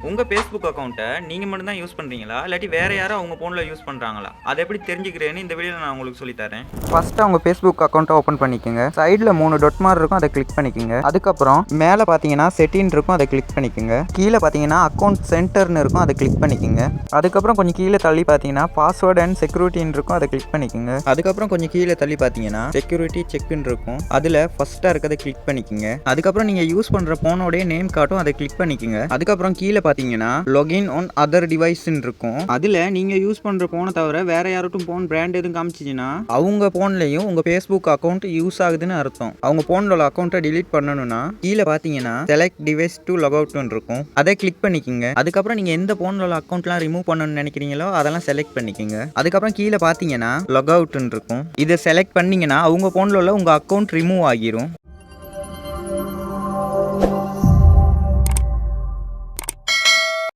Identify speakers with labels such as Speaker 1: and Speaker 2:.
Speaker 1: உங்க Facebook அக்கவுண்ட்ட நீங்க மட்டும் தான் யூஸ் பண்றீங்களா? இல்லாட்டி வேற யாரும் உங்க ஃபோன்ல யூஸ் பண்றாங்களா? அத எப்படி தெரிஞ்சுக்கிறேன்னு இந்த வீடியோல நான் உங்களுக்கு சொல்லி தரேன்.
Speaker 2: ஃபர்ஸ்ட் அவங்க Facebook அக்கவுண்ட்டை ஓப்பன் பண்ணிக்கோங்க. சைடில் 3 டொட் மாதிரி இருக்கும், அதை கிளிக் பண்ணிக்கோங்க. அதுக்கப்புறம் மேலே பார்த்தீங்கன்னா செட்டின் இருக்கும், அதை கிளிக் பண்ணிக்கோங்க. கீழே பார்த்தீங்கன்னா அக்கௌண்ட் சென்டர்னு இருக்கும், அதை கிளிக் பண்ணிக்கோங்க. அதுக்கப்புறம் கொஞ்சம் கீழே தள்ளி பார்த்தீங்கன்னா பாஸ்வேர்ட் அண்ட் செக்யூரிட்டின்னு இருக்கும், அதை கிளிக் பண்ணிக்கோங்க. அதுக்கப்புறம் கொஞ்சம் கீழே தள்ளி பார்த்தீங்கன்னா செக்யூரிட்டி செக்னு இருக்கும், அதில் ஃபர்ஸ்ட்டாக இருக்கிறத கிளிக் பண்ணிக்கோங்க. அதுக்கப்புறம் நீங்கள் யூஸ் பண்ணுற ஃபோனோடைய நேம் காட்டும், அதை கிளிக் பண்ணிக்கோங்க. அதுக்கப்புறம் கீழே பார்த்தீங்கன்னா லாகின் ஆன் அதர் டிவைஸ்ன்னு இருக்கும், அதில் நீங்கள் யூஸ் பண்ணுற ஃபோனை தவிர வேற யார்ட்டும் ஃபோன் பிராண்ட் எதுவும் காமிச்சிச்சுன்னா அவங்க ஃபோன்லையும் உங்கள் Facebook அக்கௌண்ட் யூஸ் ஆகுதுன்னு அர்த்தம். அவங்க ஃபோனில் உள்ள அக்கௌண்ட்டை டிலீட் பண்ணணும்னா கீழே பார்த்தீங்கன்னா செலக்ட் டிவைஸ் டு லாக் அவுட்னு இருக்கும், அதை கிளிக் பண்ணிக்கோங்க. அதுக்கப்புறம் நீங்கள் எந்த ஃபோனில் உள்ள அக்கௌண்ட்லாம் ரிமூவ் பண்ணணும்னு நினைக்கிறீங்களோ அதெல்லாம் செலக்ட் பண்ணிக்கோங்க. அதுக்கப்புறம் கீழே பார்த்தீங்கன்னா லாக் அவுட்னு இருக்கும், இதை செலக்ட் பண்ணீங்கன்னா அவங்க ஃபோனில் உள்ள உங்கள் அக்கௌண்ட் ரிமூவ் ஆகிரும்.